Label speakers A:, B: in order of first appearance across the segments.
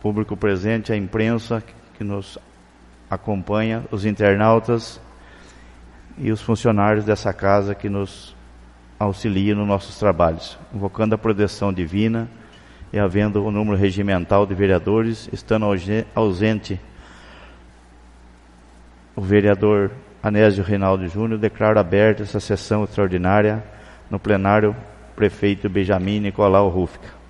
A: público presente, a imprensa que nos acompanha, os internautas e os funcionários dessa casa que nos auxiliam nos nossos trabalhos, invocando a proteção divina e havendo o número regimental de vereadores, estando ausente o vereador Anésio Reinaldo Júnior, declaro aberta essa sessão extraordinária no plenário prefeito Benjamin Nicolau Rufka.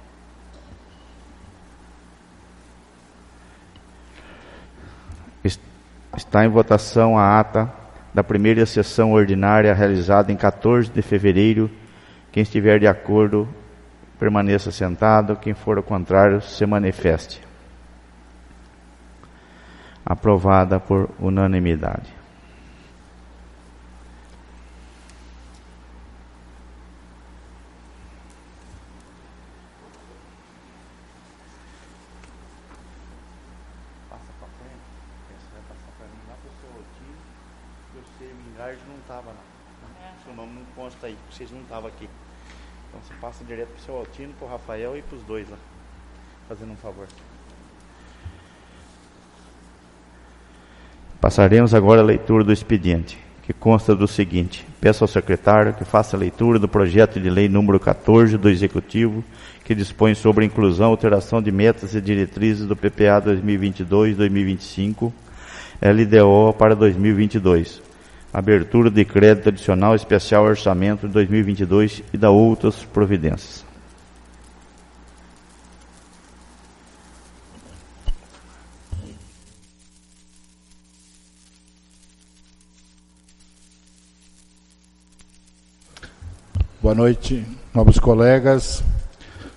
A: Está em votação a ata da primeira sessão ordinária realizada em 14 de fevereiro. Quem estiver de acordo, permaneça sentado. Quem for ao contrário, se manifeste. Aprovada por unanimidade.
B: Seu nome não consta aí, vocês não estavam aqui. Então você passa direto para o seu Altino, para o Rafael e para os dois lá, fazendo um favor.
A: Passaremos agora a leitura do expediente, que consta do seguinte: peço ao secretário que faça a leitura do projeto de lei número 14 do Executivo, que dispõe sobre a inclusão e alteração de metas e diretrizes do PPA 2022-2025, LDO para 2022. Abertura de crédito adicional especial orçamento de 2022 e da outras providências.
C: Boa noite, novos colegas,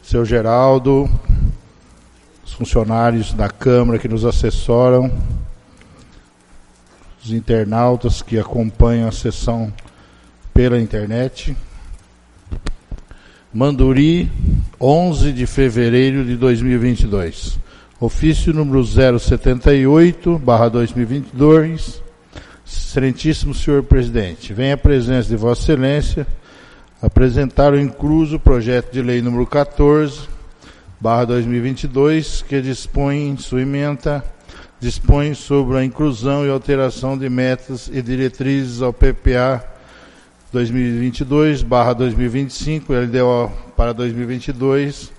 C: seu Geraldo, os funcionários da Câmara que nos assessoram, os internautas que acompanham a sessão pela internet. Manduri, 11 de fevereiro de 2022. Ofício número 078/2022. Excelentíssimo senhor presidente, vem à presença de Vossa Excelência apresentar o incluso projeto de lei número 14/2022, que dispõe em sua ementa sobre a inclusão e alteração de metas e diretrizes ao PPA 2022/2025, LDO para 2022,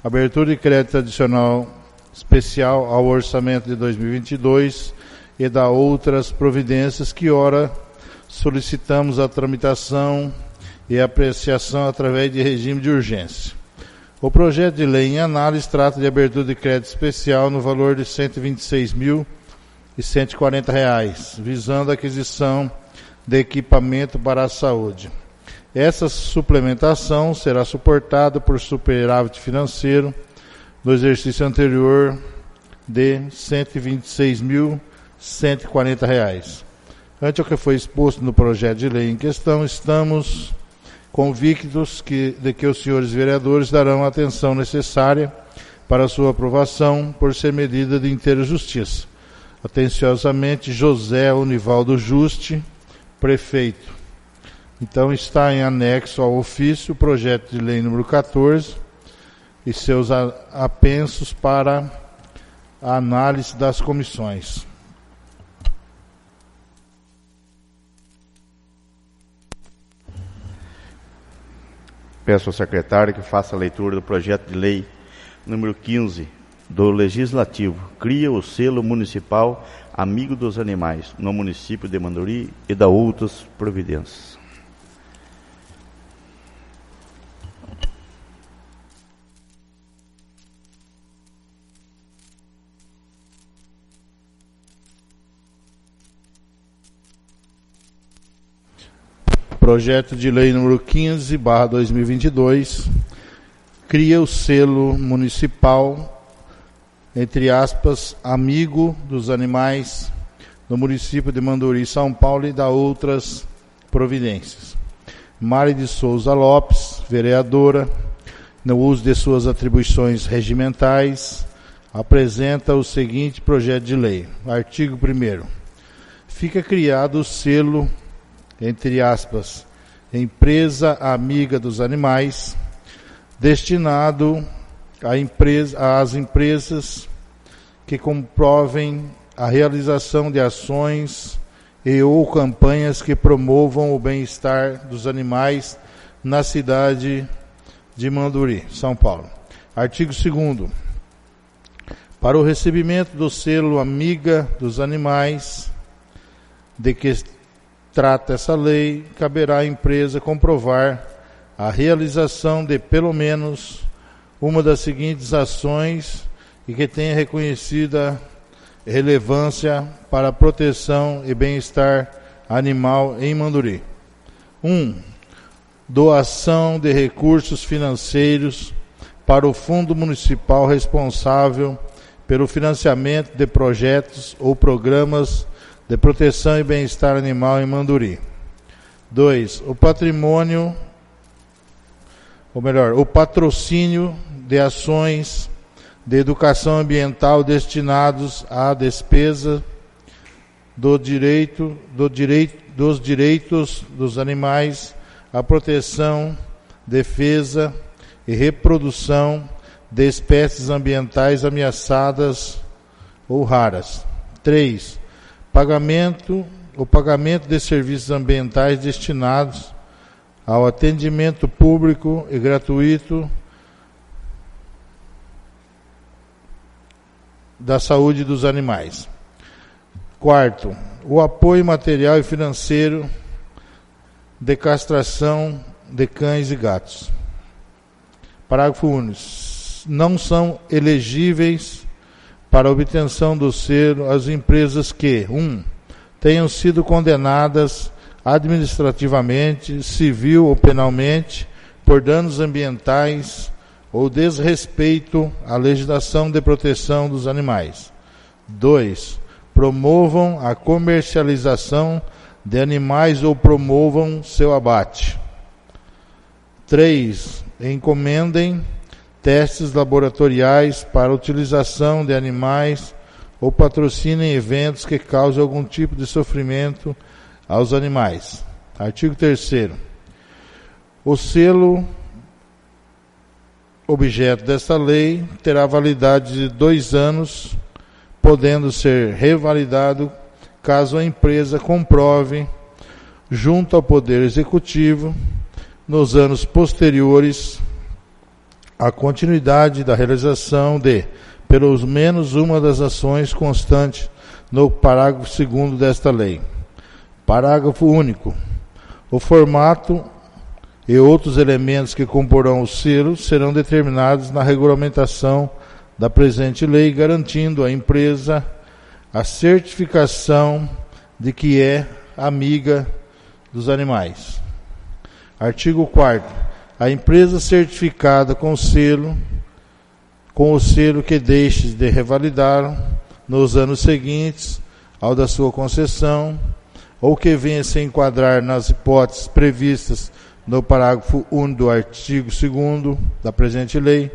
C: abertura de crédito adicional especial ao orçamento de 2022 e da outras providências que ora solicitamos a tramitação e apreciação através de regime de urgência. O projeto de lei em análise trata de abertura de crédito especial no valor de R$ 126.140, visando a aquisição de equipamento para a saúde. Essa suplementação será suportada por superávit financeiro do exercício anterior de R$ 126.140. Ante o que foi exposto no projeto de lei em questão, estamos convictos de que os senhores vereadores darão a atenção necessária para a sua aprovação, por ser medida de inteira justiça. Atenciosamente, José Univaldo Juste, prefeito. Então, está em anexo ao ofício o projeto de lei número 14 e seus apensos para a análise das comissões.
A: Peço ao secretário que faça a leitura do projeto de lei número 15 do Legislativo. Cria o selo municipal Amigo dos Animais no município de Manduri e da outras providências.
C: Projeto de lei número 15/2022, cria o selo municipal, entre aspas, Amigo dos Animais, no município de Manduri, São Paulo, e da outras providências. Mari de Souza Lopes, vereadora, no uso de suas atribuições regimentais, apresenta o seguinte projeto de lei. Artigo 1º. Fica criado o selo, entre aspas, Empresa Amiga dos Animais, destinado às empresas que comprovem a realização de ações e ou campanhas que promovam o bem-estar dos animais na cidade de Manduri, São Paulo. Artigo 2º. Para o recebimento do selo Amiga dos Animais, de que trata essa lei, caberá à empresa comprovar a realização de pelo menos uma das seguintes ações e que tenha reconhecida relevância para a proteção e bem-estar animal em Manduri. 1. Doação de recursos financeiros para o Fundo Municipal responsável pelo financiamento de projetos ou programas de proteção e bem-estar animal em Manduri. 2. O patrocínio de ações de educação ambiental destinados à despesa dos direitos dos animais, à proteção, defesa e reprodução de espécies ambientais ameaçadas ou raras. 3. O pagamento de serviços ambientais destinados ao atendimento público e gratuito da saúde dos animais. 4. O apoio material e financeiro de castração de cães e gatos. Parágrafo único. Não são elegíveis para a obtenção do selo as empresas que 1. Tenham sido condenadas administrativamente, civil ou penalmente por danos ambientais ou desrespeito à legislação de proteção dos animais. 2. Promovam a comercialização de animais ou promovam seu abate. 3. Encomendem testes laboratoriais para utilização de animais ou patrocinem eventos que causem algum tipo de sofrimento aos animais. Artigo 3º. O selo objeto desta lei terá validade de 2 anos, podendo ser revalidado caso a empresa comprove, junto ao Poder Executivo, nos anos posteriores, a continuidade da realização de, pelo menos uma das ações constantes no parágrafo 2º desta lei. Parágrafo único. O formato e outros elementos que comporão o selo serão determinados na regulamentação da presente lei, garantindo à empresa a certificação de que é amiga dos animais. Artigo 4º. A empresa certificada com o selo que deixe de revalidar nos anos seguintes ao da sua concessão, ou que venha se enquadrar nas hipóteses previstas no parágrafo 1 do artigo 2º da presente lei,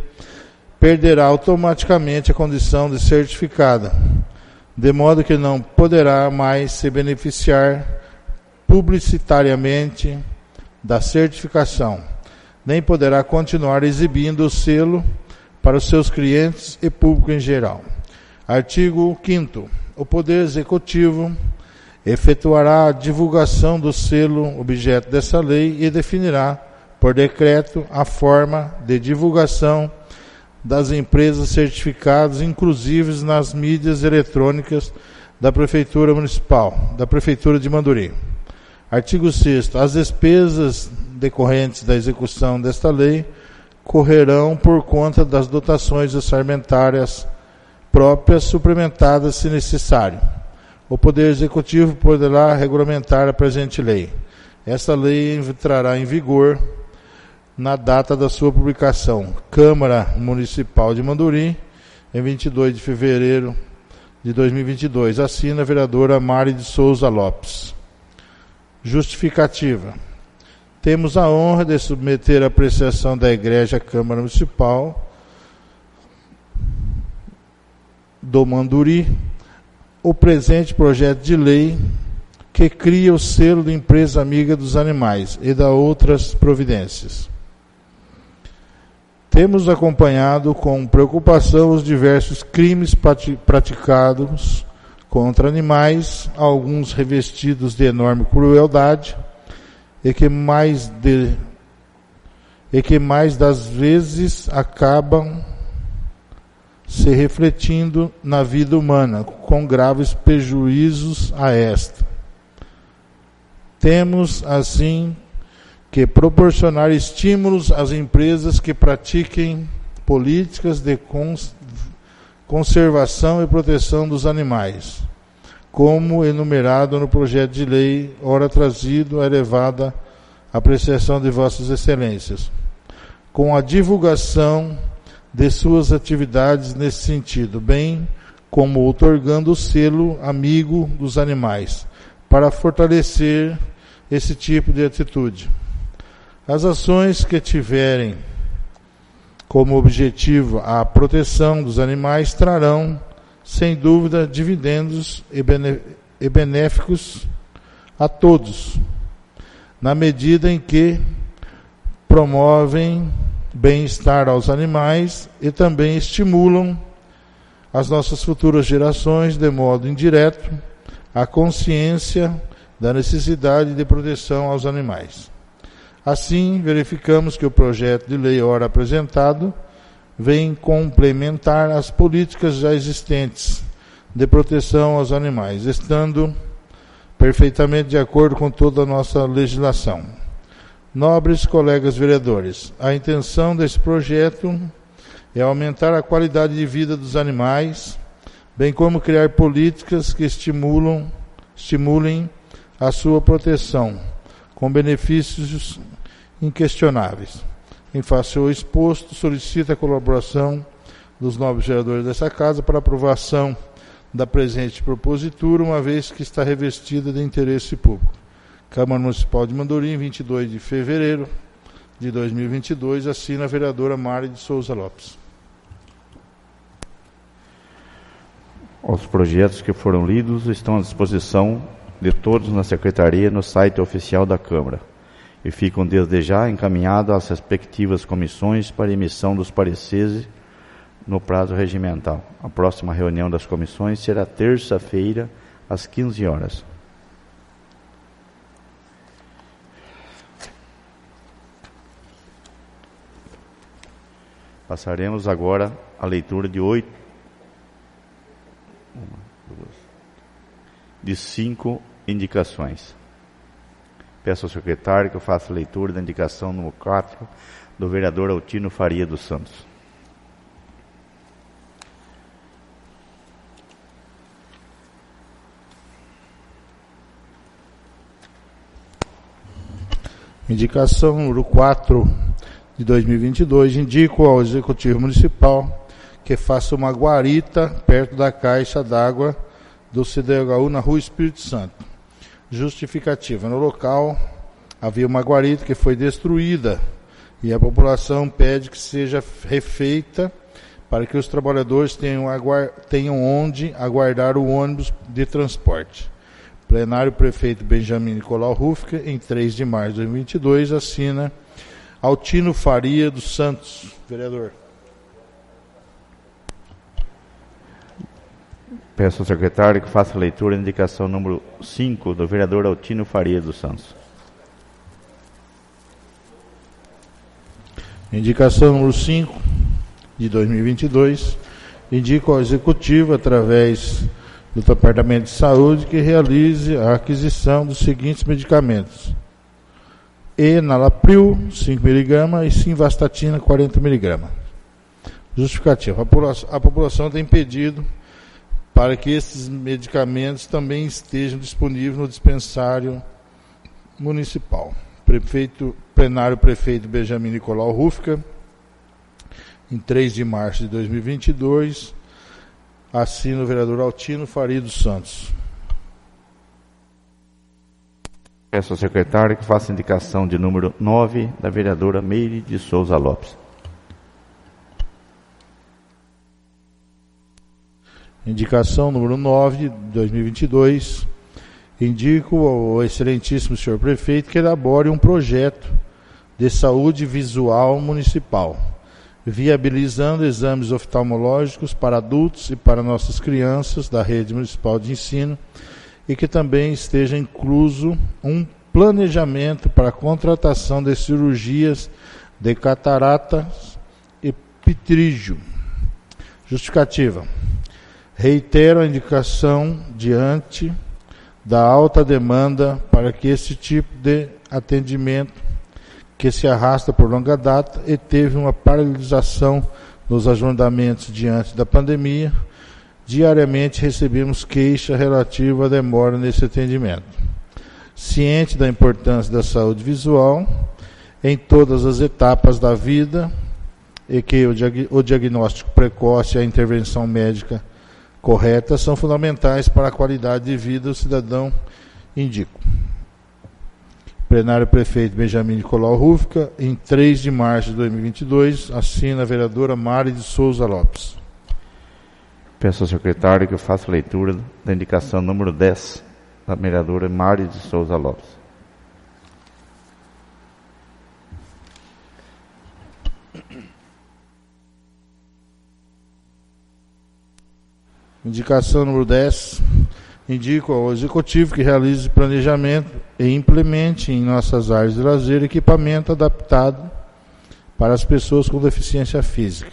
C: perderá automaticamente a condição de certificada, de modo que não poderá mais se beneficiar publicitariamente da certificação, nem poderá continuar exibindo o selo para os seus clientes e público em geral. Artigo 5º. O Poder Executivo efetuará a divulgação do selo objeto dessa lei e definirá, por decreto, a forma de divulgação das empresas certificadas, inclusive nas mídias eletrônicas da Prefeitura Municipal, da Prefeitura de Manduri. Artigo 6º. As despesas decorrentes da execução desta lei correrão por conta das dotações orçamentárias próprias, suplementadas se necessário. O Poder Executivo poderá regulamentar a presente lei. Esta lei entrará em vigor na data da sua publicação. Câmara Municipal de Manduri, em 22 de fevereiro de 2022. Assina a vereadora Mari de Souza Lopes. Justificativa. Temos a honra de submeter à apreciação da Igreja Câmara Municipal do Manduri o presente projeto de lei que cria o selo de empresa amiga dos animais e dá outras providências. Temos acompanhado com preocupação os diversos crimes praticados contra animais, alguns revestidos de enorme crueldade, e que mais das vezes acabam se refletindo na vida humana, com graves prejuízos a esta. Temos, assim, que proporcionar estímulos às empresas que pratiquem políticas de conservação e proteção dos animais, como enumerado no projeto de lei, ora trazido à elevada apreciação de Vossas Excelências, com a divulgação de suas atividades nesse sentido, bem como outorgando o selo amigo dos animais, para fortalecer esse tipo de atitude. As ações que tiverem como objetivo a proteção dos animais trarão, sem dúvida, dividendos e benéficos a todos, na medida em que promovem bem-estar aos animais e também estimulam as nossas futuras gerações, de modo indireto, a consciência da necessidade de proteção aos animais. Assim, verificamos que o projeto de lei ora apresentado vem complementar as políticas já existentes de proteção aos animais, estando perfeitamente de acordo com toda a nossa legislação. Nobres colegas vereadores, a intenção desse projeto é aumentar a qualidade de vida dos animais, bem como criar políticas que estimulem a sua proteção, com benefícios inquestionáveis. Em face ao exposto, solicita a colaboração dos nobres vereadores dessa casa para aprovação da presente propositura, uma vez que está revestida de interesse público. Câmara Municipal de Mandorim, 22 de fevereiro de 2022, assina a vereadora Mari de Souza Lopes.
A: Os projetos que foram lidos estão à disposição de todos na Secretaria no site oficial da Câmara e ficam desde já encaminhados às respectivas comissões para emissão dos pareceres no prazo regimental. A próxima reunião das comissões será terça-feira, às 15 horas. Passaremos agora à leitura de 5 indicações. Peço ao secretário que eu faça a leitura da indicação número 4 do vereador Altino Faria dos Santos.
C: Indicação número 4 de 2022, indico ao Executivo Municipal que faça uma guarita perto da caixa d'água do CDHU na Rua Espírito Santo. Justificativa: no local havia uma guarita que foi destruída e a população pede que seja refeita para que os trabalhadores tenham onde aguardar o ônibus de transporte. Plenário Prefeito Benjamin Nicolau Rufka, em 3 de março de 2022, assina Altino Faria dos Santos, vereador.
A: Peço ao secretário que faça a leitura da indicação número 5 do vereador Altino Faria dos Santos.
C: Indicação número 5 de 2022, indico ao Executivo, através do Departamento de Saúde, que realize a aquisição dos seguintes medicamentos: Enalapril, 5 mg, e Simvastatina, 40 mg. Justificativa: a população tem pedido para que esses medicamentos também estejam disponíveis no dispensário municipal. Plenário Prefeito Benjamin Nicolau Rufka, em 3 de março de 2022, assina o vereador Altino Faria dos Santos.
A: Peço ao secretário que faça a indicação de número 9 da vereadora Meire de Souza Lopes.
C: Indicação número 9 de 2022, indico ao excelentíssimo senhor prefeito que elabore um projeto de saúde visual municipal, viabilizando exames oftalmológicos para adultos e para nossas crianças da rede municipal de ensino, e que também esteja incluso um planejamento para a contratação de cirurgias de cataratas e pitrígio. Justificativa. Reitero a indicação diante da alta demanda para que esse tipo de atendimento, que se arrasta por longa data e teve uma paralisação nos agendamentos diante da pandemia, diariamente recebemos queixa relativa à demora nesse atendimento. Ciente da importância da saúde visual em todas as etapas da vida e que o diagnóstico precoce e a intervenção médica correta são fundamentais para a qualidade de vida do cidadão, indico. Plenário Prefeito Benjamin Nicolau Rufka, em 3 de março de 2022, assina a vereadora Mari de Souza Lopes.
A: Peço ao secretário que faça a leitura da indicação número 10 da vereadora Mari de Souza Lopes.
C: Indicação número 10. Indico ao Executivo que realize planejamento e implemente em nossas áreas de lazer equipamento adaptado para as pessoas com deficiência física.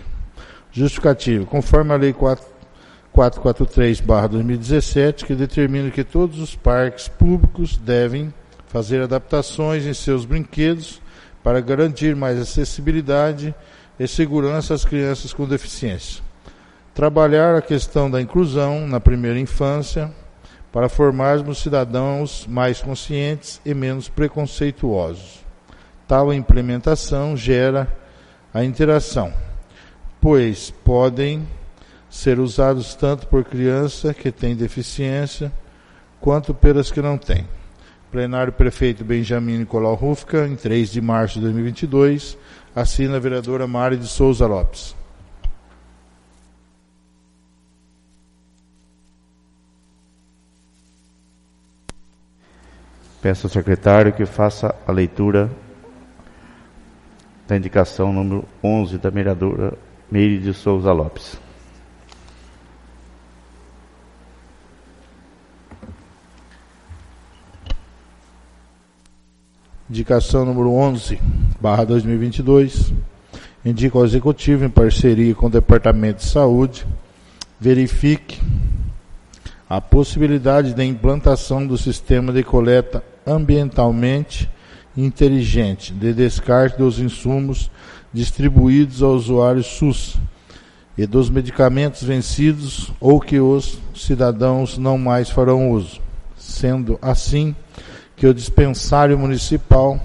C: Justificativo. Conforme a Lei 443/2017, que determina que todos os parques públicos devem fazer adaptações em seus brinquedos para garantir mais acessibilidade e segurança às crianças com deficiência. Trabalhar a questão da inclusão na primeira infância para formarmos cidadãos mais conscientes e menos preconceituosos. Tal implementação gera a interação, pois podem ser usados tanto por criança que tem deficiência, quanto pelas que não têm. Plenário Prefeito Benjamin Nicolau Rufka, em 3 de março de 2022, assina a vereadora Mari de Souza Lopes.
A: Peço ao secretário que faça a leitura da indicação número 11 da vereadora Meire de Souza Lopes.
C: Indicação número 11/2022. Indico ao Executivo, em parceria com o Departamento de Saúde, verifique a possibilidade da implantação do sistema de coleta ambientalmente inteligente de descarte dos insumos distribuídos aos usuários SUS e dos medicamentos vencidos ou que os cidadãos não mais farão uso, sendo assim que o dispensário municipal,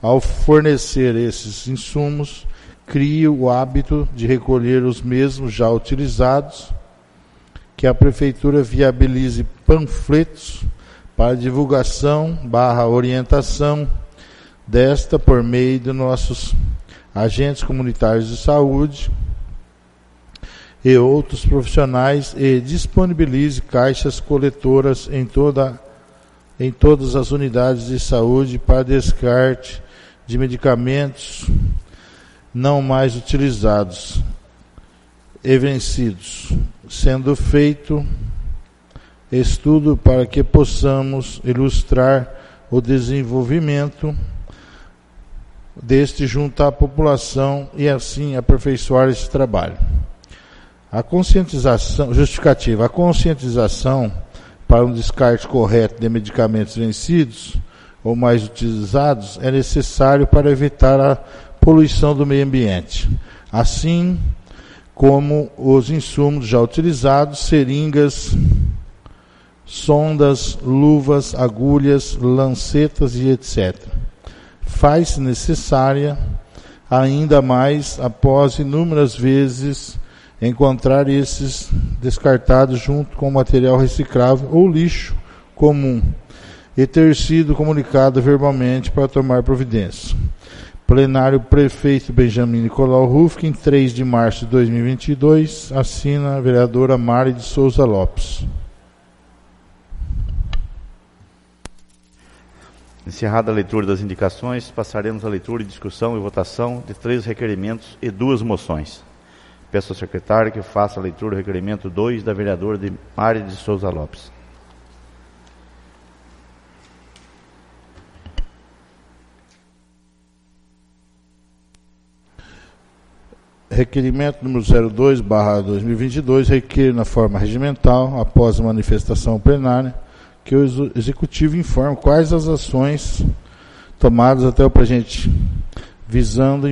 C: ao fornecer esses insumos, crie o hábito de recolher os mesmos já utilizados, que a Prefeitura viabilize panfletos para divulgação/orientação desta por meio de nossos agentes comunitários de saúde e outros profissionais e disponibilize caixas coletoras em todas as unidades de saúde para descarte de medicamentos não mais utilizados e vencidos, sendo feito estudo para que possamos ilustrar o desenvolvimento deste junto à população e assim aperfeiçoar esse trabalho. A conscientização, justificativa, a conscientização para um descarte correto de medicamentos vencidos ou mais utilizados é necessário para evitar a poluição do meio ambiente, assim como os insumos já utilizados, seringas, sondas, luvas, agulhas, lancetas e etc. Faz-se necessária ainda mais após inúmeras vezes encontrar esses descartados junto com material reciclável ou lixo comum e ter sido comunicado verbalmente para tomar providência. Plenário Prefeito Benjamin Nicolau Rufka, em 3 de março de 2022, assina a vereadora Mari de Souza Lopes.
A: Encerrada a leitura das indicações, passaremos a leitura, discussão e votação de 3 requerimentos e 2 moções. Peço ao secretário que faça a leitura do requerimento 2 da vereadora Mari de Souza Lopes.
C: Requerimento número 02/2022 requer na forma regimental, após a manifestação plenária, que o Executivo informe quais as ações tomadas até o presente, visando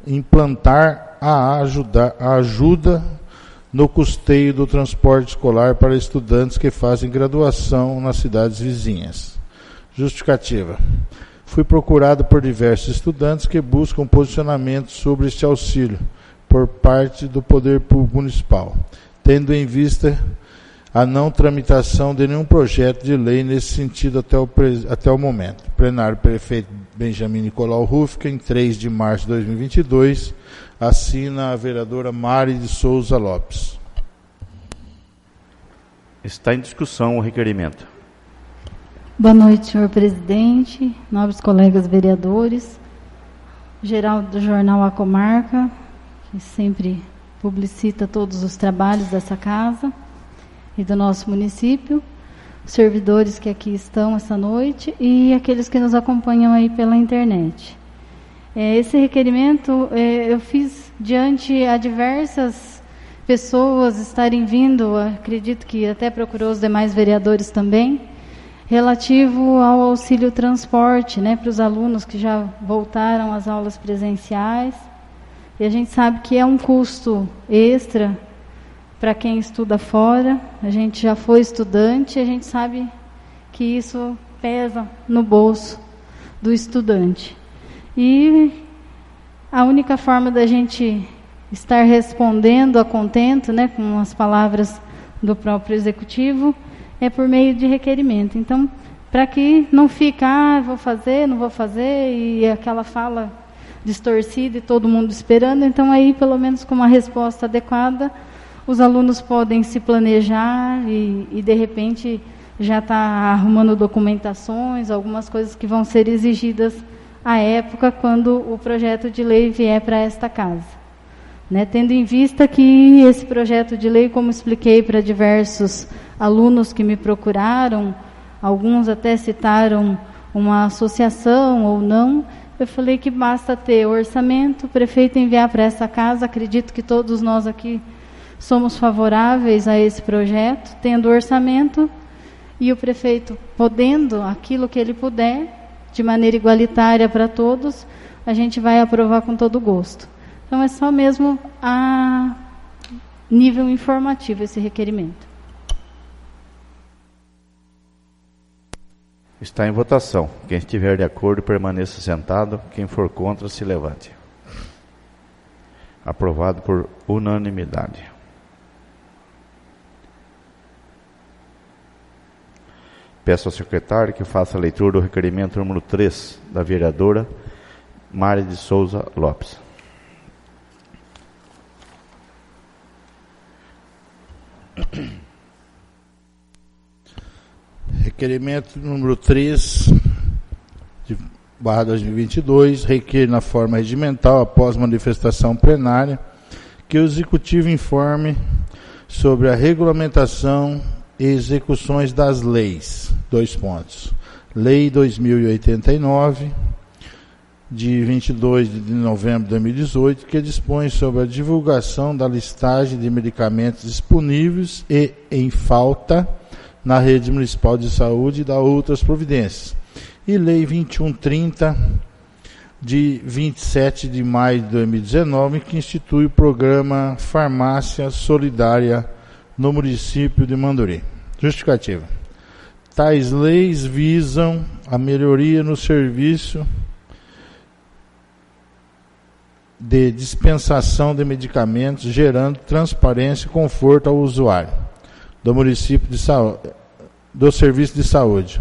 C: implantar a ajuda no custeio do transporte escolar para estudantes que fazem graduação nas cidades vizinhas. Justificativa. Fui procurado por diversos estudantes que buscam posicionamento sobre este auxílio por parte do Poder Público Municipal, tendo em vista a não tramitação de nenhum projeto de lei nesse sentido até o momento. Plenário Prefeito Benjamin Nicolau Rufka, em 3 de março de 2022, assina a vereadora Mari de Souza Lopes.
A: Está em discussão o requerimento.
D: Boa noite, senhor presidente, nobres colegas vereadores, geral do jornal A Comarca, que sempre publicita todos os trabalhos dessa casa e do nosso município, servidores que aqui estão essa noite e aqueles que nos acompanham aí pela internet. Esse requerimento eu fiz diante a diversas pessoas estarem vindo, acredito que até procurou os demais vereadores também, relativo ao auxílio transporte, para os alunos que já voltaram às aulas presenciais. E a gente sabe que é um custo extra para quem estuda fora. A gente já foi estudante, a gente sabe que isso pesa no bolso do estudante. E a única forma da gente estar respondendo a contento, com as palavras do próprio Executivo, é por meio de requerimento. Então, para que não fique, vou fazer, não vou fazer, e aquela fala distorcida e todo mundo esperando, então aí, pelo menos com uma resposta adequada, os alunos podem se planejar e de repente, já está arrumando documentações, algumas coisas que vão ser exigidas à época, quando o projeto de lei vier para esta casa. Tendo em vista que esse projeto de lei, como expliquei para diversos alunos que me procuraram, alguns até citaram uma associação ou não, eu falei que basta ter orçamento, o prefeito enviar para essa casa. Acredito que todos nós aqui somos favoráveis a esse projeto, tendo orçamento, e o prefeito podendo aquilo que ele puder, de maneira igualitária para todos, a gente vai aprovar com todo gosto. Então, é só mesmo a nível informativo esse requerimento.
A: Está em votação. Quem estiver de acordo, permaneça sentado. Quem for contra, se levante. Aprovado por unanimidade. Peço ao secretário que faça a leitura do requerimento número 3 da vereadora Mari de Souza Lopes.
C: Requerimento número 3 de barra 2022 requer na forma regimental, após manifestação plenária, que o Executivo informe sobre a regulamentação e execuções das leis. Lei 2089, de 22 de novembro de 2018, que dispõe sobre a divulgação da listagem de medicamentos disponíveis e em falta na rede municipal de saúde e da outras providências. E Lei 2130, de 27 de maio de 2019, que institui o programa Farmácia Solidária no município de Manduri. Justificativa. Tais leis visam a melhoria no serviço de dispensação de medicamentos, gerando transparência e conforto ao usuário do município de saúde, do serviço de saúde,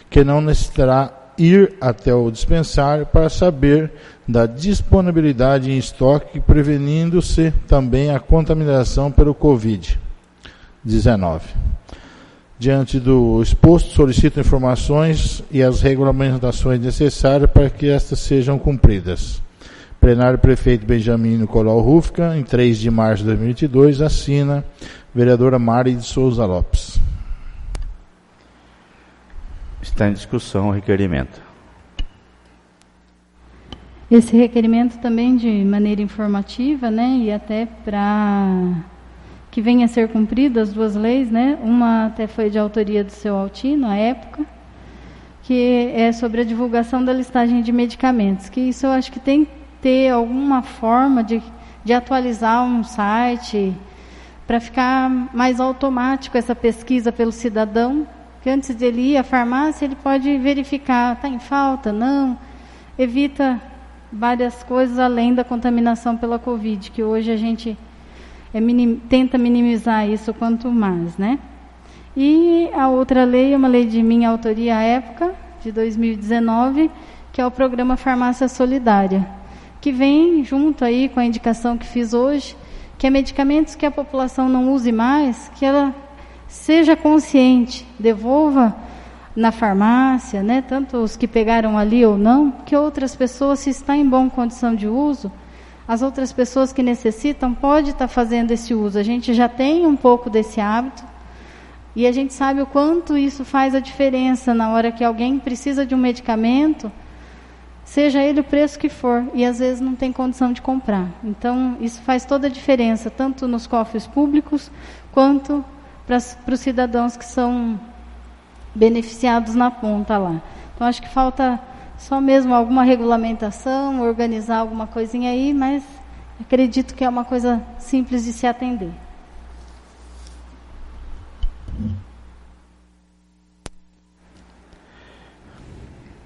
C: que não necessitará ir até o dispensário para saber da disponibilidade em estoque, prevenindo-se também a contaminação pelo Covid-19. Diante do exposto, solicito informações e as regulamentações necessárias para que estas sejam cumpridas. Plenário Prefeito Benjamin Nicolau Rufka, em 3 de março de 2022, assina vereadora Mari de Souza Lopes.
A: Está em discussão o requerimento.
D: Esse requerimento também de maneira informativa, né, e até para que venha a ser cumprida as duas leis, né, uma até foi de autoria do seu Altino, à época, que é sobre a divulgação da listagem de medicamentos, que isso eu acho que tem que ter alguma forma de atualizar um site para ficar mais automático essa pesquisa pelo cidadão, que antes dele ir à farmácia, ele pode verificar, está em falta, não, evita várias coisas além da contaminação pela Covid, que hoje a gente tenta minimizar isso quanto mais, né? E a outra lei é uma lei de minha autoria à época, de 2019, que é o Programa Farmácia Solidária, que vem junto aí com a indicação que fiz hoje, que é medicamentos que a população não use mais, que ela seja consciente, devolva na farmácia, né, tanto os que pegaram ali ou não, que outras pessoas, se está em boa condição de uso, as outras pessoas que necessitam podem estar fazendo esse uso. A gente já tem um pouco desse hábito e a gente sabe o quanto isso faz a diferença na hora que alguém precisa de um medicamento, seja ele o preço que for, e às vezes não tem condição de comprar. Então, isso faz toda a diferença, tanto nos cofres públicos, quanto para os cidadãos que são beneficiados na ponta lá. Então, acho que falta só mesmo alguma regulamentação, organizar alguma coisinha aí, mas acredito que é uma coisa simples de se atender.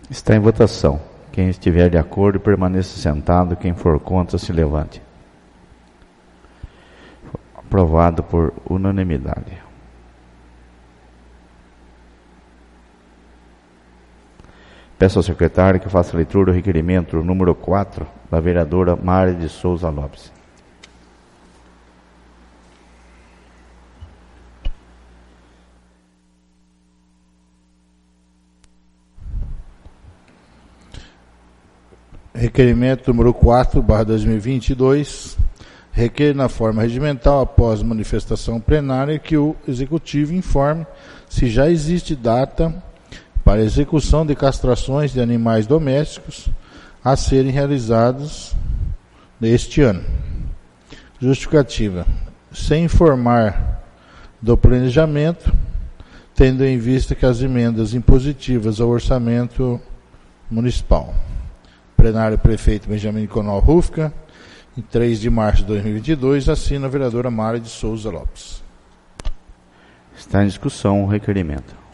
A: Está em votação. Quem estiver de acordo, permaneça sentado. Quem for contra, se levante. Aprovado por unanimidade. Peço ao secretário que faça a leitura do requerimento número 4 da vereadora Mari de Souza Lopes.
C: Requerimento número 4/2022, requer na forma regimental, após manifestação plenária, que o Executivo informe se já existe data para execução de castrações de animais domésticos a serem realizados neste ano. Justificativa. Sem informar do planejamento, tendo em vista que as emendas impositivas ao orçamento municipal. Plenário Prefeito Benjamin Nicolau Rufka, em 3 de março de 2022, assina a vereadora Mari de Souza Lopes.
A: Está em discussão o requerimento.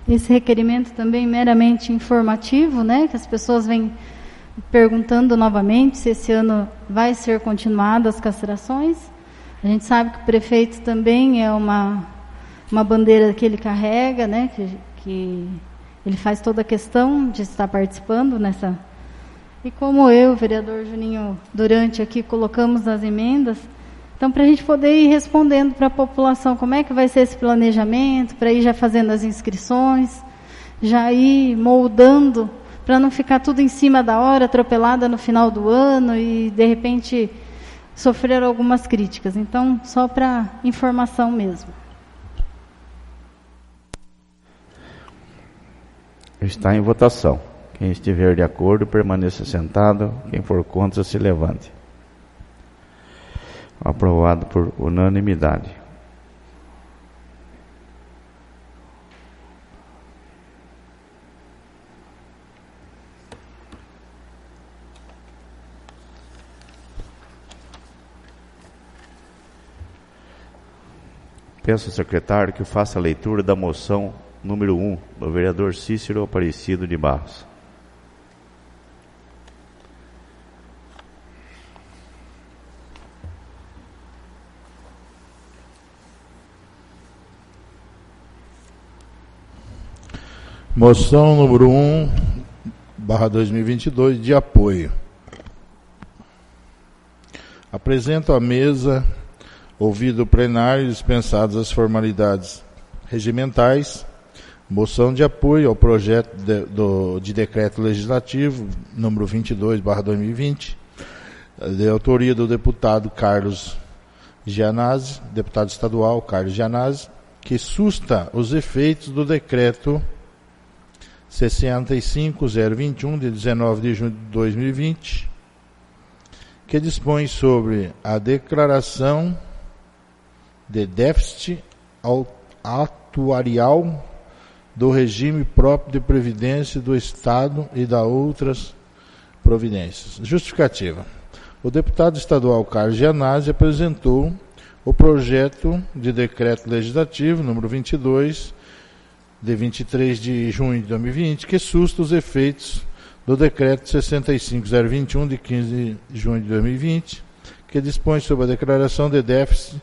D: Esse requerimento também meramente informativo, né? Que as pessoas vêm perguntando novamente se esse ano vai ser continuado as castrações. A gente sabe que o prefeito também é uma bandeira que ele carrega, né? Que ele faz toda a questão de estar participando nessa. E como eu, o vereador Juninho Durante aqui, colocamos as emendas, então para a gente poder ir respondendo para a população como é que vai ser esse planejamento, para ir já fazendo as inscrições, já ir moldando, para não ficar tudo em cima da hora, atropelada no final do ano e de repente sofrer algumas críticas. Então, só para informação mesmo.
A: Está em votação. Quem estiver de acordo, permaneça sentado. Quem for contra, se levante. Aprovado por unanimidade. Peço ao secretário que faça a leitura da moção número 1, do vereador Cícero Aparecido de Barros.
C: Moção número 1/2022, de apoio. Apresento à mesa, ouvido o plenário e dispensadas as formalidades regimentais, moção de apoio ao projeto de decreto legislativo número 22/2020, de autoria do deputado Carlos Gianazzi, deputado estadual Carlos Gianazzi, que susta os efeitos do decreto 65021 de 19 de junho de 2020, que dispõe sobre a declaração de déficit atuarial do regime próprio de previdência do Estado e da outras providências. Justificativa. O deputado estadual Carlos Gianazzi apresentou o projeto de decreto legislativo número 22, de 23 de junho de 2020, que susta os efeitos do decreto 65021 de 15 de junho de 2020, que dispõe sobre a declaração de déficit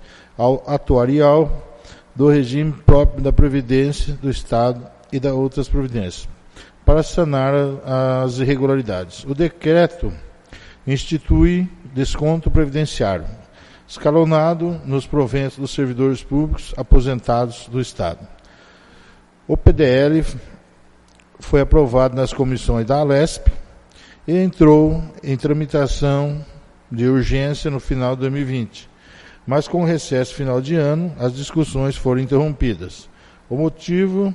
C: atuarial do regime próprio da Previdência do Estado e da outras providências, para sanar as irregularidades. O decreto institui desconto previdenciário, escalonado nos proventos dos servidores públicos aposentados do Estado. O PDL foi aprovado nas comissões da Alesp e entrou em tramitação de urgência no final de 2020. Mas com o recesso final de ano, as discussões foram interrompidas. O motivo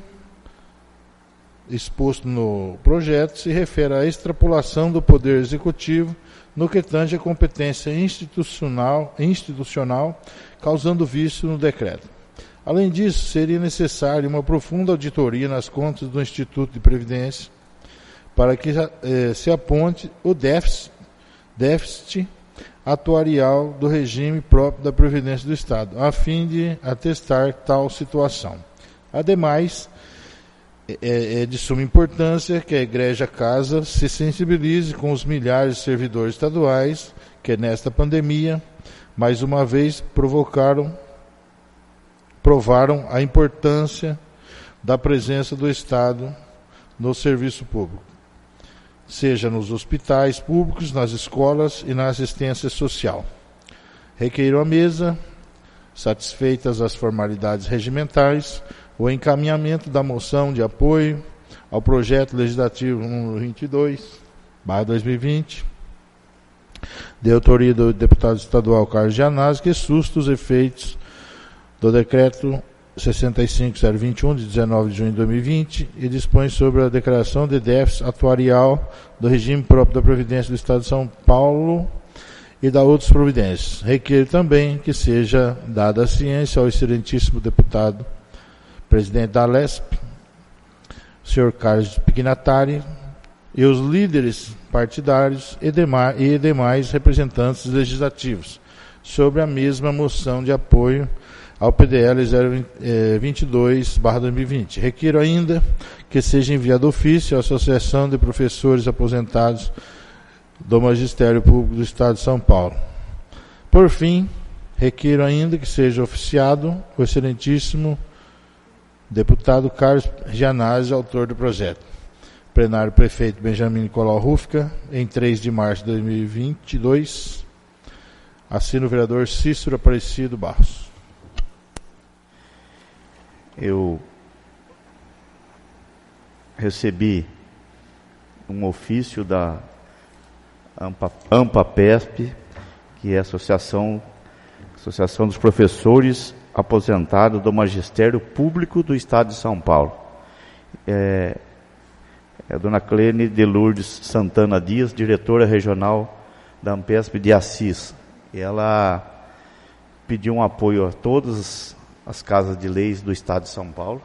C: exposto no projeto se refere à extrapolação do Poder Executivo no que tange a competência institucional, causando vício no decreto. Além disso, seria necessária uma profunda auditoria nas contas do Instituto de Previdência para que se aponte o déficit atuarial do regime próprio da Previdência do Estado, a fim de atestar tal situação. Ademais, é de suma importância que a Egrégia Casa se sensibilize com os milhares de servidores estaduais que, nesta pandemia, mais uma vez provaram a importância da presença do Estado no serviço público, seja nos hospitais públicos, nas escolas e na assistência social. Requeiro à mesa, satisfeitas as formalidades regimentais, o encaminhamento da moção de apoio ao projeto legislativo número 22/2020, de autoria do deputado estadual Carlos Gianazzi, que susta os efeitos do decreto 65021 de 19 de junho de 2020 e dispõe sobre a declaração de déficit atuarial do regime próprio da Previdência do Estado de São Paulo e da outras providências. Requer também que seja dada a ciência ao excelentíssimo deputado presidente da Alesp, senhor Carlos Pignatari, e os líderes partidários e demais representantes legislativos sobre a mesma moção de apoio ao PDL 022/2020. Requiro ainda que seja enviado ofício à Associação de Professores Aposentados do Magistério Público do Estado de São Paulo. Por fim, requiro ainda que seja oficiado o excelentíssimo deputado Carlos Gianazzi, autor do projeto. Plenário Prefeito Benjamin Nicolau Rufka, em 3 de março de 2022. Assino o vereador Cícero Aparecido Barros.
A: Eu recebi um ofício da AMPAPESP, que é a Associação dos Professores Aposentados do Magistério Público do Estado de São Paulo. É a dona Clene de Lourdes Santana Dias, diretora regional da AMPESP de Assis. E ela pediu um apoio a todas as casas de leis do Estado de São Paulo.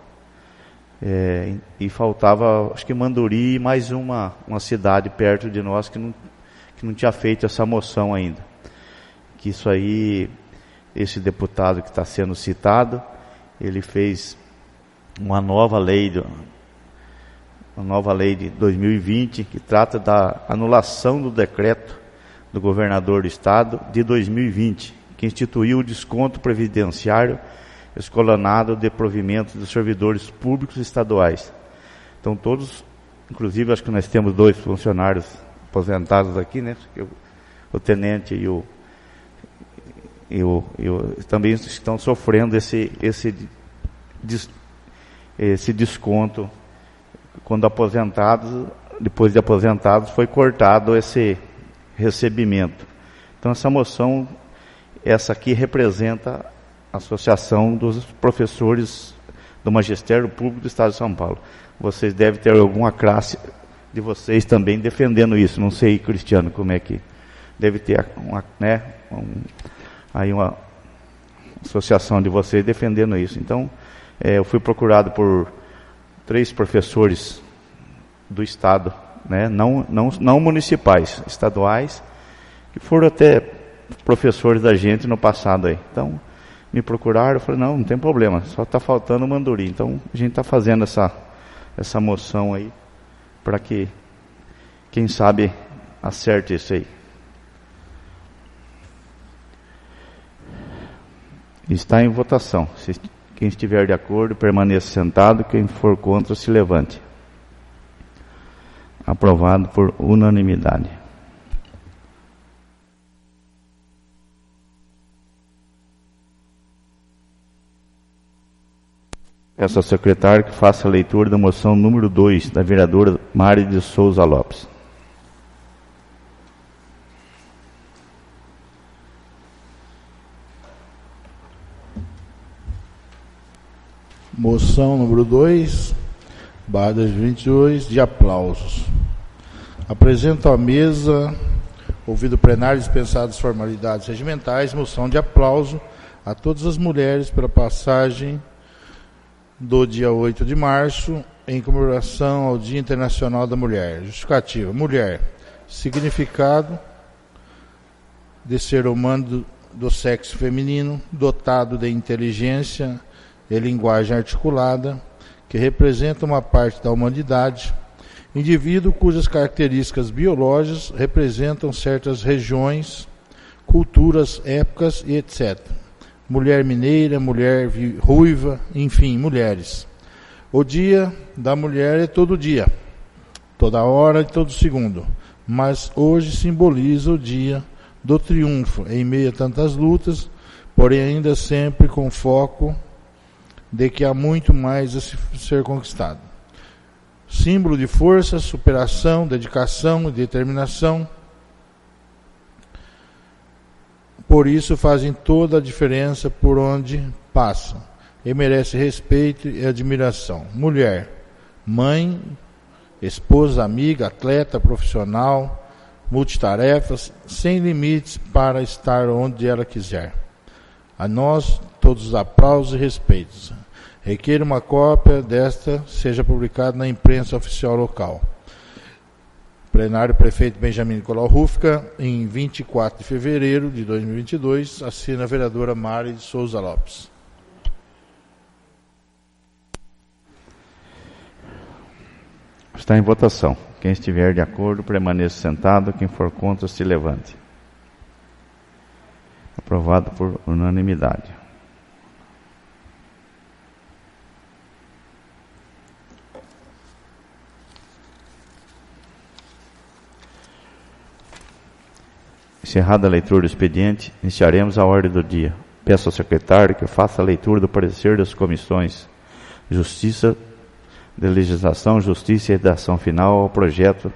A: E faltava, acho que Manduri e mais uma cidade perto de nós que não tinha feito essa moção ainda. Que isso aí, esse deputado que está sendo citado, ele fez uma nova lei de 2020, que trata da anulação do decreto do governador do Estado de 2020, que instituiu o desconto previdenciário escalonado de provimento dos servidores públicos estaduais. Então todos, inclusive acho que nós temos 2 funcionários aposentados aqui, né? O tenente e o também estão sofrendo esse esse desconto quando aposentados, depois de aposentados, foi cortado esse recebimento. Então essa moção, essa aqui representa a Associação dos Professores do Magistério Público do Estado de São Paulo. Vocês devem ter alguma classe de vocês também defendendo isso. Não sei, Cristiano, como é que deve ter uma associação de vocês defendendo isso. Então, eu fui procurado por 3 professores do Estado, né, não municipais, estaduais, que foram até professores da gente no passado aí. Então, me procuraram, eu falei, não tem problema, só está faltando o Manduri. Então, a gente está fazendo essa moção aí, para que, quem sabe, acerte isso aí. Está em votação. Quem estiver de acordo, permaneça sentado. Quem for contra, se levante. Aprovado por unanimidade. Peço ao secretário que faça a leitura da moção número 2, da vereadora Mari de Souza Lopes.
C: Moção número 2, /2022, de aplausos. Apresento à mesa, ouvido o plenário, dispensadas formalidades regimentais, moção de aplauso a todas as mulheres pela passagem do dia 8 de março, em comemoração ao Dia Internacional da Mulher. Justificativa: mulher, significado de ser humano do sexo feminino, dotado de inteligência e linguagem articulada, que representa uma parte da humanidade, indivíduo cujas características biológicas representam certas regiões, culturas, épocas e etc. Mulher mineira, mulher ruiva, enfim, mulheres. O dia da mulher é todo dia, toda hora e todo segundo, mas hoje simboliza o dia do triunfo em meio a tantas lutas, porém ainda sempre com foco de que há muito mais a ser conquistado. Símbolo de força, superação, dedicação e determinação. Por isso fazem toda a diferença por onde passam e merece respeito e admiração. Mulher, mãe, esposa, amiga, atleta, profissional, multitarefas, sem limites para estar onde ela quiser. A nós, todos os aplausos e respeitos. Requer uma cópia desta seja publicada na imprensa oficial local. Plenário Prefeito Benjamin Nicolau Rufka, em 24 de fevereiro de 2022, assina a vereadora Mari de Souza Lopes.
A: Está em votação. Quem estiver de acordo, permaneça sentado. Quem for contra, se levante. Aprovado por unanimidade. Encerrada a leitura do expediente, iniciaremos a ordem do dia. Peço ao secretário que faça a leitura do parecer das comissões Justiça, de Legislação, Justiça e Redação Final ao projeto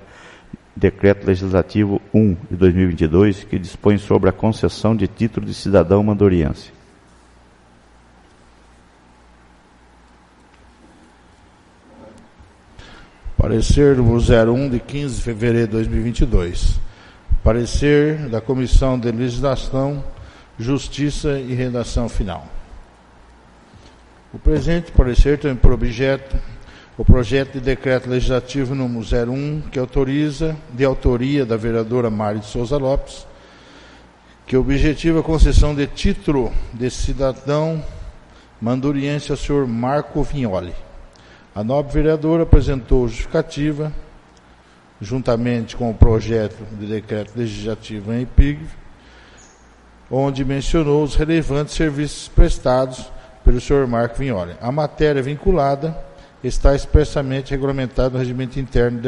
A: Decreto Legislativo 1 de 2022, que dispõe sobre a concessão de título de cidadão mandoriense.
C: Parecer número 01 de 15 de fevereiro de 2022. Parecer da Comissão de Legislação, Justiça e Redação Final. O presente parecer tem por objeto o projeto de decreto legislativo número 01, que autoriza, de autoria da vereadora Mari de Souza Lopes, que objetiva a concessão de título de cidadão mandoriense ao senhor Marco Vignoli. A nobre vereadora apresentou justificativa, juntamente com o projeto de decreto legislativo em epígrafe, onde mencionou os relevantes serviços prestados pelo senhor Marco Vignoli. A matéria vinculada está expressamente regulamentada no regimento interno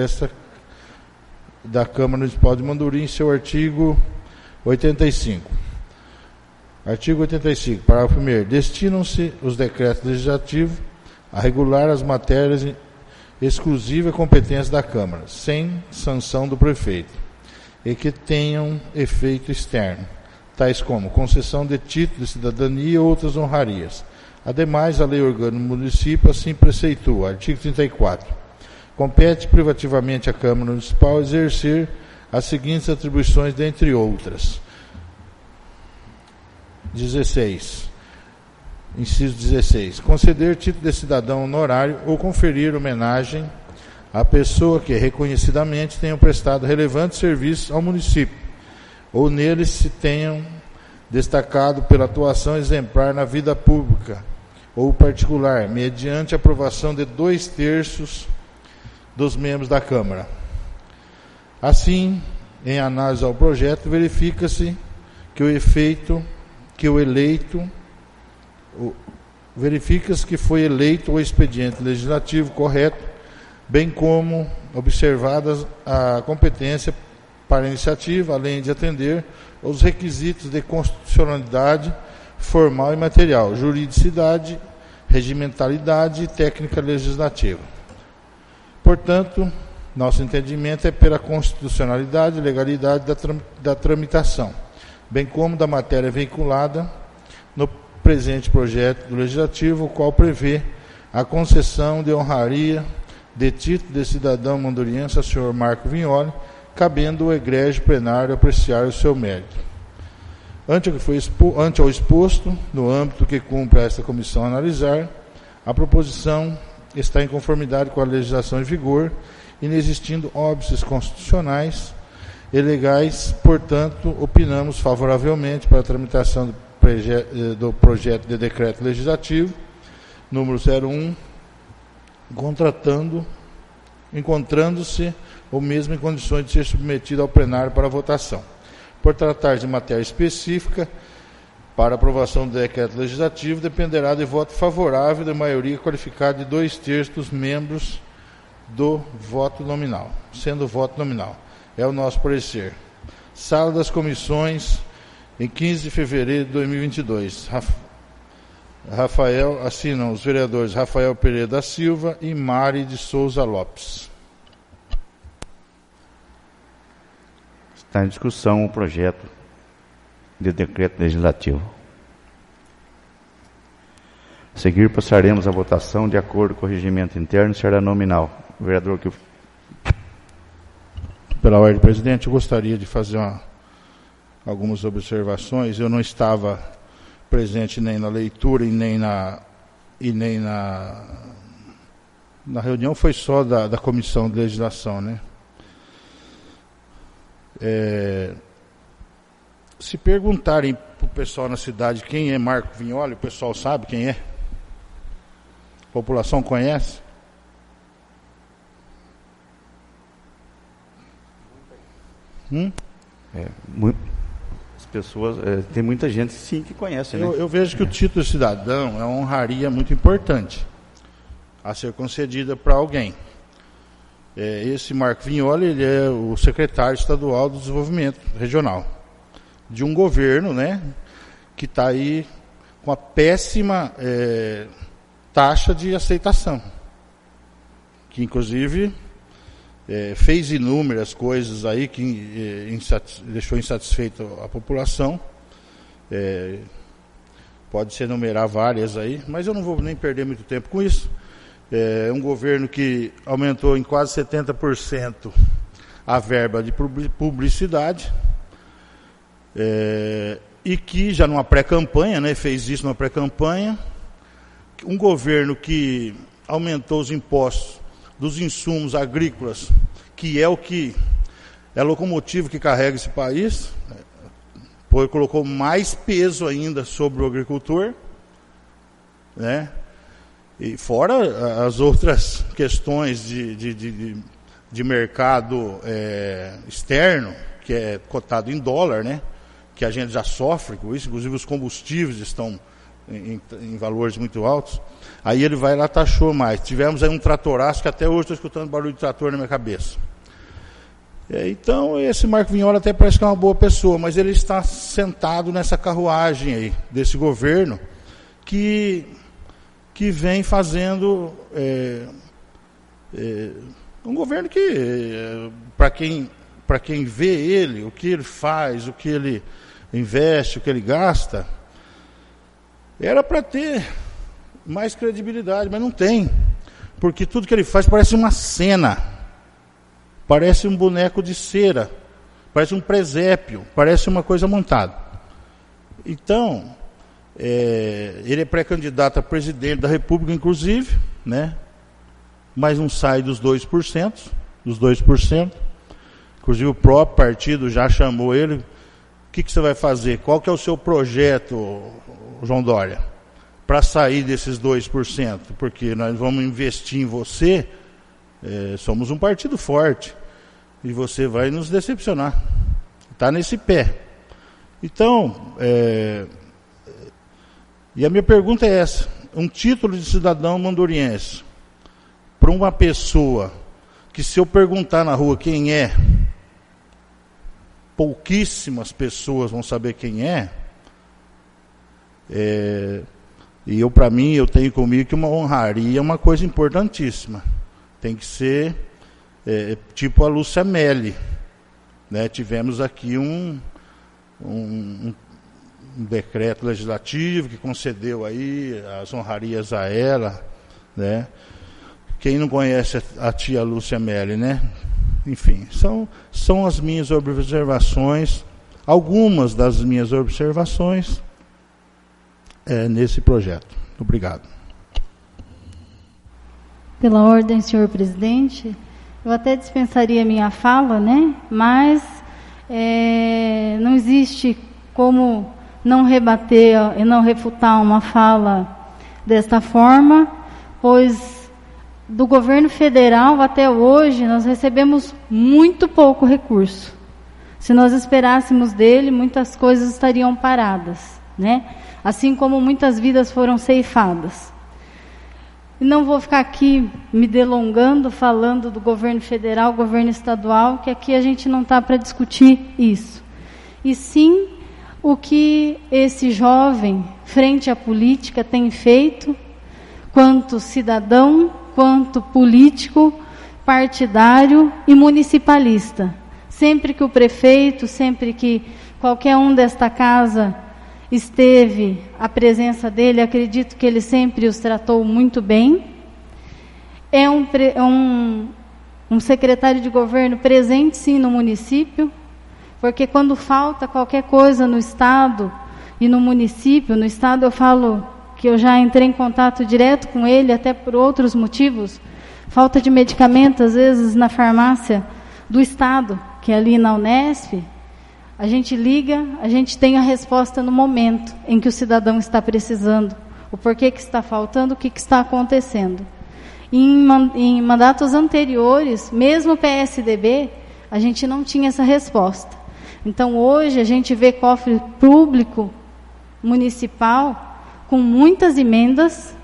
C: da Câmara Municipal de Manduri, em seu artigo 85. Artigo 85, parágrafo 1º. Destinam-se os decretos legislativos a regular as matérias exclusiva competência da Câmara, sem sanção do prefeito, e que tenham efeito externo, tais como concessão de título de cidadania e outras honrarias. Ademais, a Lei Orgânica do Município assim preceitua, artigo 34. Compete privativamente à Câmara Municipal exercer as seguintes atribuições, dentre outras. 16. Inciso 16. Conceder título de cidadão honorário ou conferir homenagem à pessoa que reconhecidamente tenha prestado relevantes serviços ao município, ou neles se tenham destacado pela atuação exemplar na vida pública ou particular, mediante aprovação de 2/3 dos membros da Câmara. Assim, em análise ao projeto, verifica-se que foi eleito o expediente legislativo correto, bem como observadas a competência para a iniciativa, além de atender aos requisitos de constitucionalidade formal e material, juridicidade, regimentalidade e técnica legislativa. Portanto, nosso entendimento é pela constitucionalidade e legalidade da tramitação, bem como da matéria vinculada no presente projeto legislativo, o qual prevê a concessão de honraria de título de cidadão monduriense ao senhor Marco Vignoli, cabendo o egrégio plenário apreciar o seu mérito. Ante ao exposto, no âmbito que cumpre a esta comissão analisar, a proposição está em conformidade com a legislação em vigor, inexistindo óbices constitucionais e legais, portanto, opinamos favoravelmente para a tramitação do projeto de decreto legislativo, número 01, encontrando-se o mesmo em condições de ser submetido ao plenário para votação. Por tratar de matéria específica, para aprovação do decreto legislativo, dependerá de voto favorável da maioria qualificada de 2/3 dos membros do voto nominal, sendo o voto nominal. É o nosso parecer. Sala das Comissões, em 15 de fevereiro de 2022. Assinam os vereadores Rafael Pereira da Silva e Mari de Souza Lopes.
A: Está em discussão o projeto de decreto legislativo. A seguir, passaremos a votação de acordo com o regimento interno, será nominal. O vereador que...
C: Pela ordem, presidente, eu gostaria de fazer algumas observações. Eu não estava presente nem na leitura e nem na reunião, foi só da Comissão de Legislação, né? Se perguntarem para o pessoal na cidade quem é Marco Vignoli, o pessoal sabe quem é? A população conhece?
A: As pessoas, tem muita gente sim que conhece, né?
C: Eu vejo que o título de cidadão é uma honraria muito importante a ser concedida para alguém. Esse Marco Vignoli, ele é o secretário estadual do desenvolvimento regional de um governo, né, que está aí com a péssima taxa de aceitação, que inclusive fez inúmeras coisas aí que deixou insatisfeita a população. Pode-se enumerar várias aí, mas eu não vou nem perder muito tempo com isso. É um governo que aumentou em quase 70% a verba de publicidade, e que já numa pré-campanha, né, fez isso numa pré-campanha. Um governo que aumentou os impostos dos insumos agrícolas, que é o que é a locomotiva que carrega esse país, colocou mais peso ainda sobre o agricultor, né? E fora as outras questões de mercado externo, que é cotado em dólar, né? Que a gente já sofre com isso, inclusive os combustíveis estão em valores muito altos. Aí ele vai lá, taxou mais. Tivemos aí um tratoraço que até hoje estou escutando barulho de trator na minha cabeça. Então esse Marco Vignoli até parece que é uma boa pessoa, mas ele está sentado nessa carruagem aí, desse governo, que que vem fazendo um governo que, para quem vê ele, o que ele faz, o que ele investe, o que ele gasta, era para ter mais credibilidade, mas não tem. Porque tudo que ele faz parece uma cena, parece um boneco de cera, parece um presépio, parece uma coisa montada. Então, ele é pré-candidato a presidente da República, inclusive, né? Mas não sai dos 2%. Inclusive o próprio partido já chamou ele. O que você vai fazer? Qual que é o seu projeto, João Dória, para sair desses 2%? Porque nós vamos investir em você, somos um partido forte, e você vai nos decepcionar. Está nesse pé. Então, e a minha pergunta é essa: um título de cidadão manduriense, para uma pessoa que, se eu perguntar na rua quem é, pouquíssimas pessoas vão saber quem é, e para mim, eu tenho comigo que uma honraria é uma coisa importantíssima. Tem que ser tipo a Lúcia Melli, né? Tivemos aqui um decreto legislativo que concedeu aí as honrarias a ela, né? Quem não conhece a tia Lúcia Melli, né? Enfim, são as minhas observações, algumas das minhas observações nesse projeto. Obrigado.
D: Pela ordem, senhor presidente, eu até dispensaria minha fala, né? Mas não existe como não rebater e não refutar uma fala desta forma, pois do governo federal até hoje nós recebemos muito pouco recurso. Se nós esperássemos dele, muitas coisas estariam paradas, né? Assim como muitas vidas foram ceifadas. E não vou ficar aqui me delongando, falando do governo federal, governo estadual, que aqui a gente não está para discutir isso. E sim o que esse jovem, frente à política, tem feito, quanto cidadão, quanto político, partidário e municipalista. Sempre que o prefeito, sempre que qualquer um desta casa esteve, a presença dele, acredito que ele sempre os tratou muito bem. É um secretário de governo presente, sim, no município, porque quando falta qualquer coisa no Estado e no município, no Estado eu falo que eu já entrei em contato direto com ele, até por outros motivos, falta de medicamento, às vezes, na farmácia do Estado, que é ali na Unesp, a gente liga, a gente tem a resposta no momento em que o cidadão está precisando, o porquê que está faltando, o que está acontecendo. Em mandatos anteriores, mesmo o PSDB, a gente não tinha essa resposta. Então, hoje, a gente vê cofre público municipal com muitas emendas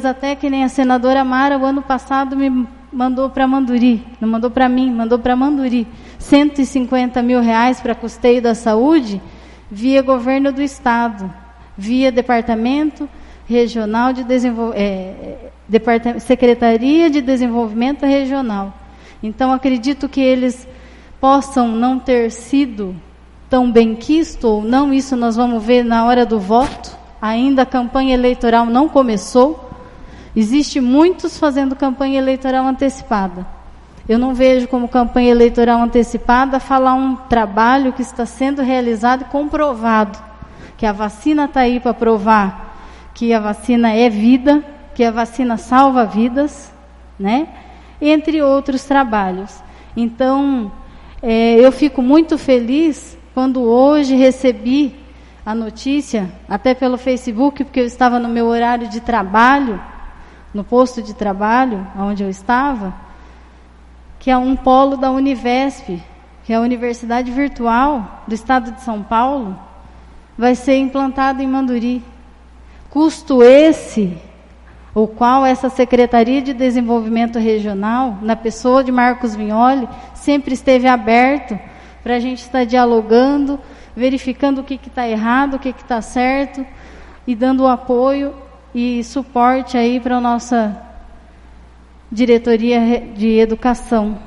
D: até que nem a senadora Mara, o ano passado, me mandou para Manduri, não mandou para mim, mandou para Manduri, 150 mil reais para custeio da saúde, via governo do Estado, via Departamento Regional de Secretaria de Desenvolvimento Regional. Então, acredito que eles possam não ter sido tão benquisto ou não, isso nós vamos ver na hora do voto. Ainda a campanha eleitoral não começou. Existe muitos fazendo campanha eleitoral antecipada. Eu não vejo como campanha eleitoral antecipada falar um trabalho que está sendo realizado e comprovado, que a vacina está aí para provar que a vacina é vida, que a vacina salva vidas, né? Entre outros trabalhos. Então, eu fico muito feliz quando hoje recebi a notícia, até pelo Facebook, porque eu estava no meu horário de trabalho, no posto de trabalho, onde eu estava, que é um polo da Univesp, que é a Universidade Virtual do Estado de São Paulo, vai ser implantado em Manduri. Custo esse, o qual essa Secretaria de Desenvolvimento Regional, na pessoa de Marcos Vignoli, sempre esteve aberto para a gente estar dialogando, verificando o que está errado, o que está certo, e dando o apoio e suporte aí para a nossa diretoria de educação.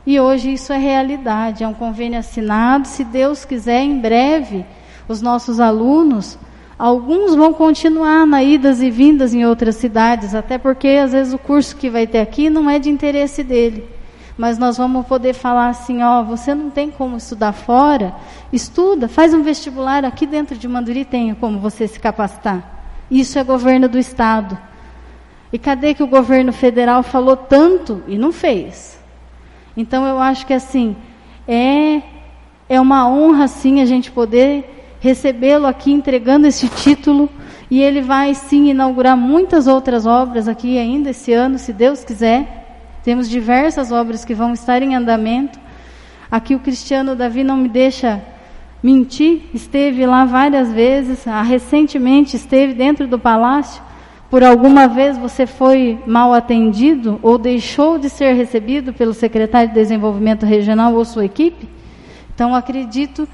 D: E hoje isso é realidade, é um convênio assinado. Se Deus quiser, em breve, os nossos alunos, alguns vão continuar na idas e vindas em outras cidades, até porque às vezes o curso que vai ter aqui não é de interesse dele. Mas nós vamos poder falar assim, ó, você não tem como estudar fora, estuda, faz um vestibular aqui dentro de Manduri, tem como você se capacitar. Isso é governo do Estado. E cadê que o governo federal falou tanto e não fez? Então eu acho que assim, é uma honra sim a gente poder recebê-lo aqui entregando esse título, e ele vai sim inaugurar muitas outras obras aqui ainda esse ano, se Deus quiser. Temos diversas obras que vão estar em andamento. Aqui o Cristiano Davi não me deixa mentir, esteve lá várias vezes, recentemente esteve dentro do palácio. Por alguma vez você foi mal atendido ou deixou de ser recebido pelo secretário de Desenvolvimento Regional ou sua equipe? Então acredito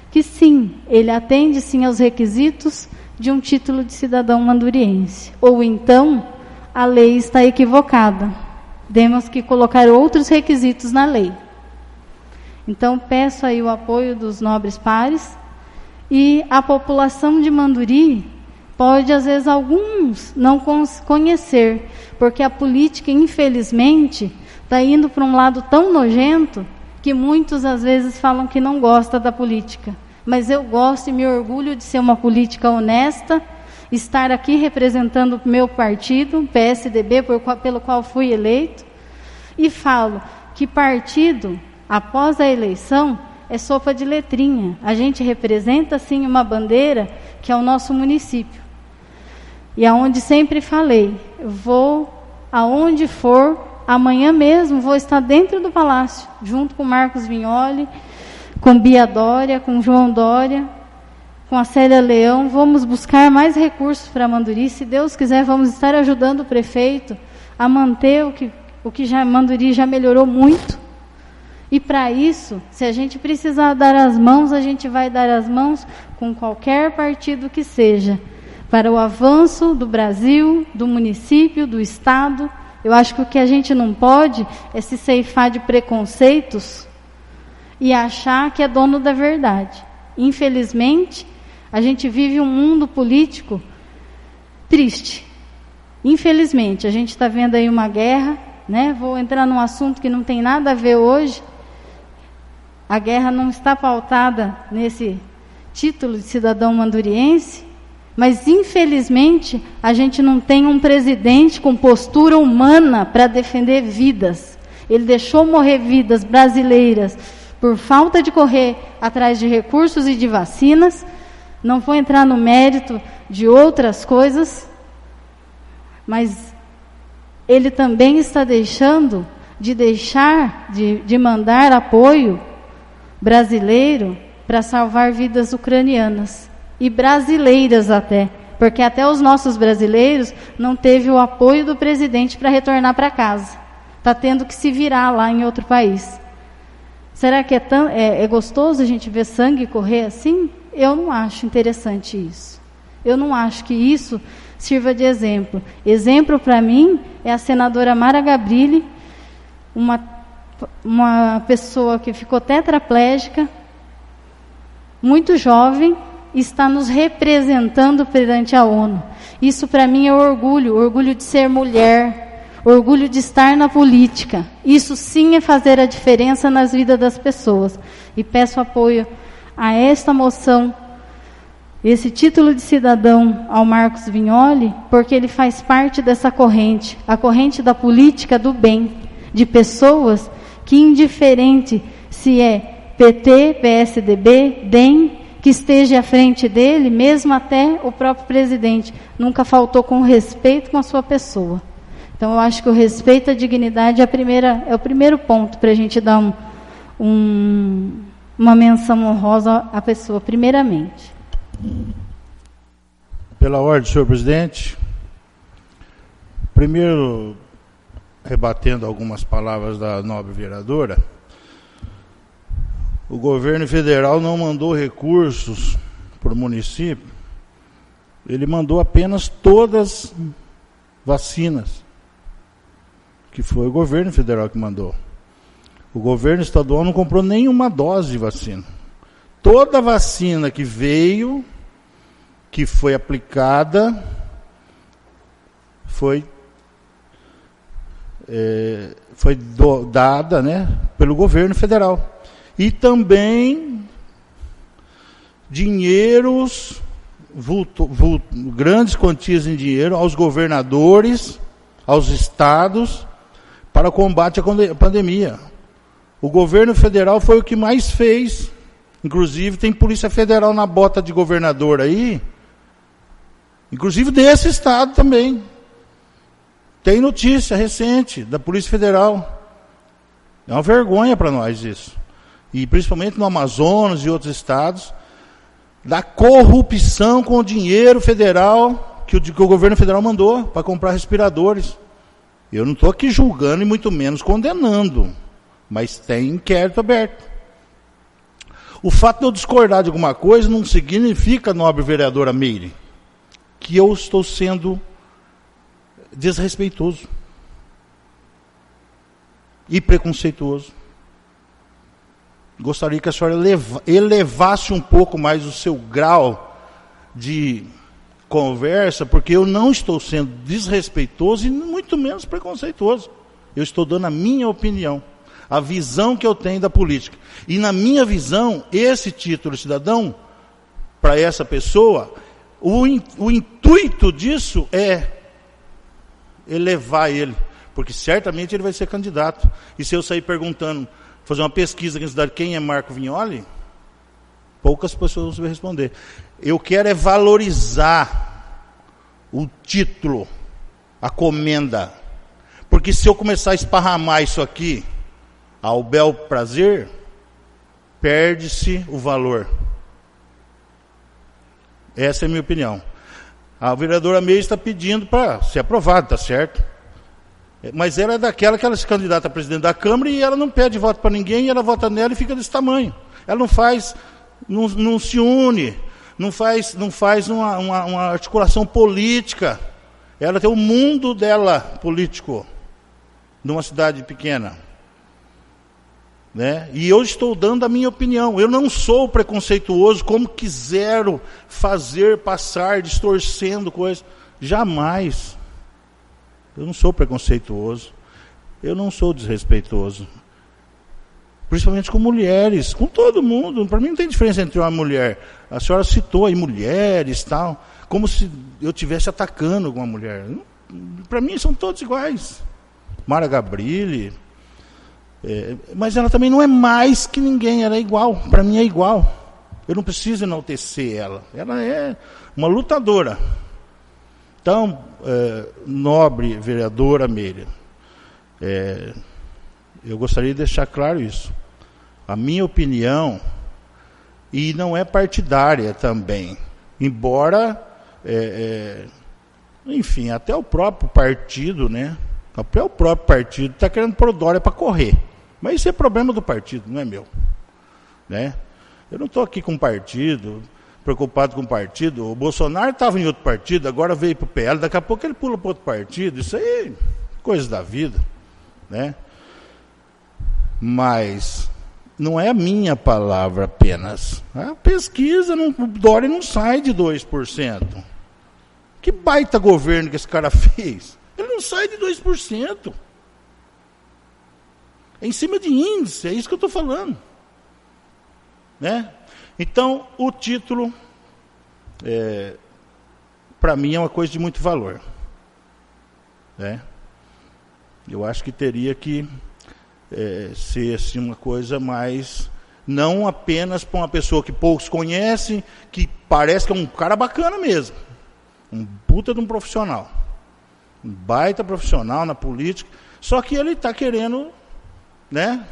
D: que sim, ele atende sim aos requisitos de um título de cidadão manduriense. Ou então a lei está equivocada. Temos que colocar outros requisitos na lei. Então peço aí o apoio dos nobres pares, e a população de Manduri pode, às vezes, alguns não conhecer, porque a política, infelizmente, está indo para um lado tão nojento que muitos, às vezes, falam que não gosta da política. Mas eu gosto e me orgulho de ser uma política honesta, estar aqui representando o meu partido, PSDB, pelo qual fui eleito, e falo que partido, após a eleição, é sopa de letrinha. A gente representa, sim, uma bandeira que é o nosso município. E aonde sempre falei, vou aonde for, amanhã mesmo vou estar dentro do palácio, junto com Marcos Vignoli, com Bia Dória, com João Dória, com a Célia Leão. Vamos buscar mais recursos para Manduri. Se Deus quiser, vamos estar ajudando o prefeito a manter o que já Manduri já melhorou muito. E para isso, se a gente precisar dar as mãos, a gente vai dar as mãos com qualquer partido que seja, para o avanço do Brasil, do município, do Estado. Eu acho que o que a gente não pode é se ceifar de preconceitos e achar que é dono da verdade. Infelizmente, a gente vive um mundo político triste. Infelizmente, a gente está vendo aí uma guerra, né? Vou entrar num assunto que não tem nada a ver hoje. A guerra não está pautada nesse título de cidadão manduriense, mas infelizmente a gente não tem um presidente com postura humana para defender vidas. Ele deixou morrer vidas brasileiras por falta de correr atrás de recursos e de vacinas. Não vou entrar no mérito de outras coisas, mas ele também está deixando de mandar apoio brasileiro para salvar vidas ucranianas e brasileiras até, porque até os nossos brasileiros não teve o apoio do presidente para retornar para casa. Está tendo que se virar lá em outro país. Será que é gostoso a gente ver sangue correr assim? Eu não acho interessante isso. Eu não acho que isso sirva de exemplo. Exemplo para mim é a senadora Mara Gabrilli, uma pessoa que ficou tetraplégica, muito jovem, está nos representando perante a ONU. Isso para mim é orgulho de ser mulher, orgulho de estar na política. Isso sim é fazer a diferença nas vidas das pessoas. E peço apoio a esta moção, esse título de cidadão ao Marcos Vignoli, porque ele faz parte dessa corrente, a corrente da política do bem, de pessoas que, indiferente se é PT, PSDB, DEM, que esteja à frente dele, mesmo até o próprio presidente, nunca faltou com respeito com a sua pessoa. Então eu acho que o respeito à dignidade é o primeiro ponto para a gente dar uma menção honrosa à pessoa, primeiramente.
C: Pela ordem, senhor presidente. Primeiro, rebatendo algumas palavras da nobre vereadora, o governo federal não mandou recursos para o município ele mandou apenas todas vacinas, que foi o governo federal que mandou. O governo estadual não comprou nenhuma dose de vacina. Toda vacina que veio, que foi aplicada, foi dada, né, pelo governo federal. E também dinheiros, grandes quantias em dinheiro aos governadores, aos estados, para o combate à pandemia. O governo federal foi o que mais fez. Inclusive tem polícia federal na bota de governador aí, inclusive desse estado também. Tem notícia recente da Polícia Federal. É uma vergonha para nós isso. E principalmente no Amazonas e outros estados, da corrupção com o dinheiro federal que o governo federal mandou para comprar respiradores. Eu não estou aqui julgando e muito menos condenando, mas tem inquérito aberto. O fato de eu discordar de alguma coisa não significa, nobre vereadora Meire, que eu estou sendo desrespeitoso e preconceituoso. Gostaria que a senhora elevasse um pouco mais o seu grau de conversa, porque eu não estou sendo desrespeitoso e muito menos preconceituoso. Eu estou dando a minha opinião, a visão que eu tenho da política. E na minha visão, esse título de cidadão, para essa pessoa, o intuito disso é elevar ele, porque certamente ele vai ser candidato. E se eu sair perguntando, fazer uma pesquisa aqui na cidade, quem é Marco Vignoli, poucas pessoas vão responder. Eu quero é valorizar o título, a comenda, porque se eu começar a esparramar isso aqui, ao bel prazer, perde-se o valor. Essa é a minha opinião. A vereadora Meire está pedindo para ser aprovado, está certo? Mas ela é daquela que ela se candidata a presidente da Câmara e ela não pede voto para ninguém, e ela vota nela e fica desse tamanho. Ela não faz, não se une, não faz uma articulação política. Ela tem o mundo dela político, numa cidade pequena. Né? E eu estou dando a minha opinião. Eu não sou preconceituoso como quiseram fazer passar, distorcendo coisas. Jamais. Eu não sou preconceituoso. Eu não sou desrespeitoso. Principalmente com mulheres, com todo mundo. Para mim não tem diferença entre uma mulher. A senhora citou aí mulheres, tal, como se eu estivesse atacando alguma mulher. Para mim são todos iguais. Mara Gabrilli. Mas ela também não é mais que ninguém, ela é igual, para mim é igual. Eu não preciso enaltecer ela. Ela é uma lutadora. Então, nobre vereadora Meire, eu gostaria de deixar claro isso. A minha opinião, e não é partidária também, embora, enfim, até o próprio partido, né? Até o próprio partido está querendo pôr Dória para correr. Mas isso é problema do partido, não é meu. Né? Eu não estou aqui com partido, preocupado com o partido. O Bolsonaro estava em outro partido, agora veio para o PL, daqui a pouco ele pula para outro partido. Isso aí, coisa da vida. Né? Mas não é a minha palavra apenas. A pesquisa, o Dória não sai de 2%. Que baita governo que esse cara fez. Ele não sai de 2%. É em cima de índice, é isso que eu estou falando. Né? Então, o título, para mim, é uma coisa de muito valor. Né? Eu acho que teria que ser assim, uma coisa mais... Não apenas para uma pessoa que poucos conhecem, que parece que é um cara bacana mesmo. Um puta de um profissional. Um baita profissional na política. Só que ele está querendo... Né?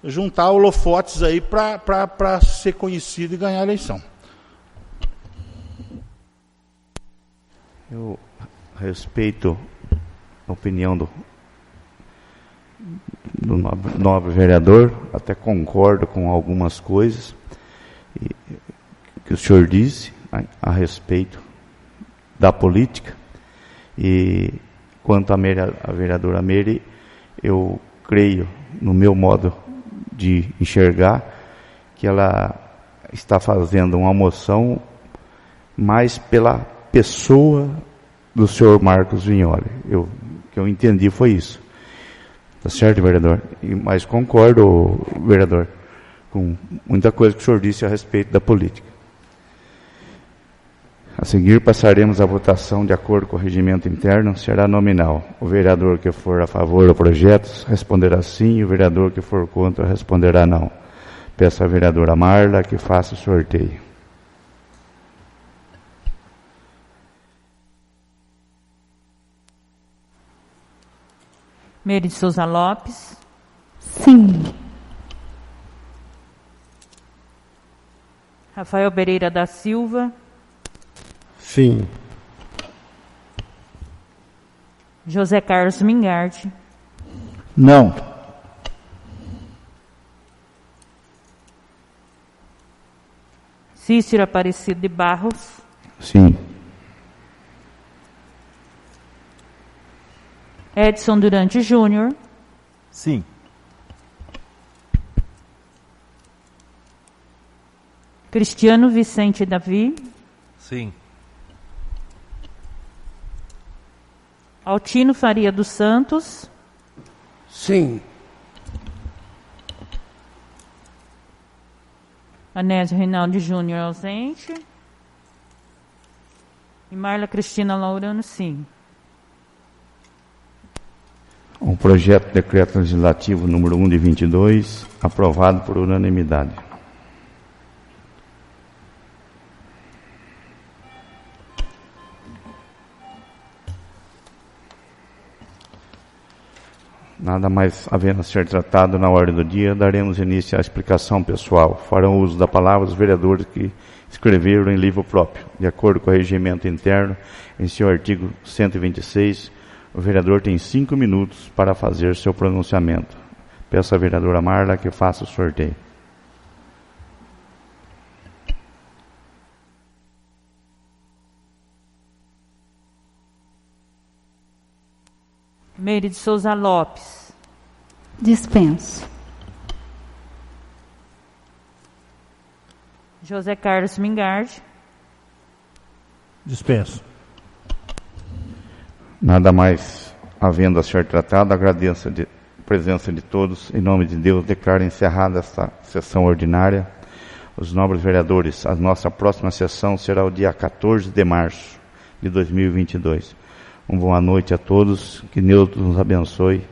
C: Juntar holofotes aí para ser conhecido e ganhar a eleição.
A: Eu respeito a opinião do nobre vereador, até concordo com algumas coisas que o senhor disse a respeito da política. E quanto à vereadora Meire, eu creio, no meu modo de enxergar, que ela está fazendo uma moção mais pela pessoa do senhor Marcos Vignoli. O que eu entendi foi isso. Tá certo, vereador? Mas concordo, vereador, com muita coisa que o senhor disse a respeito da política. A seguir, passaremos à votação de acordo com o regimento interno, será nominal. O vereador que for a favor do projeto responderá sim, e o vereador que for contra responderá não. Peço à vereadora Marla que faça o sorteio.
E: Meire de Souza Lopes.
D: Sim.
E: Rafael Pereira da Silva.
F: Sim.
E: José Carlos Mingardi.
C: Não.
E: Cícero Aparecido de Barros.
A: Sim.
E: Edson Durante Júnior.
F: Sim.
E: Cristiano Vicente Davi.
F: Sim.
E: Altino Faria dos Santos.
F: Sim.
E: Anésio Reinaldo Júnior ausente. E Marla Cristina Laurano, sim.
A: O projeto de decreto legislativo número 1 de 22, aprovado por unanimidade. Nada mais havendo a ser tratado na ordem do dia, daremos início à explicação pessoal. Farão uso da palavra os vereadores que escreveram em livro próprio. De acordo com o regimento interno, em seu artigo 126, o vereador tem 5 minutos para fazer seu pronunciamento. Peço à vereadora Marla que faça o sorteio.
E: Meire de Souza Lopes.
D: Dispenso.
E: José Carlos Mingardi.
F: Dispenso.
A: Nada mais havendo a ser tratado, agradeço a presença de todos. Em nome de Deus, declaro encerrada esta sessão ordinária. Os nobres vereadores, a nossa próxima sessão será o dia 14 de março de 2022. Uma boa noite a todos, que Deus nos abençoe.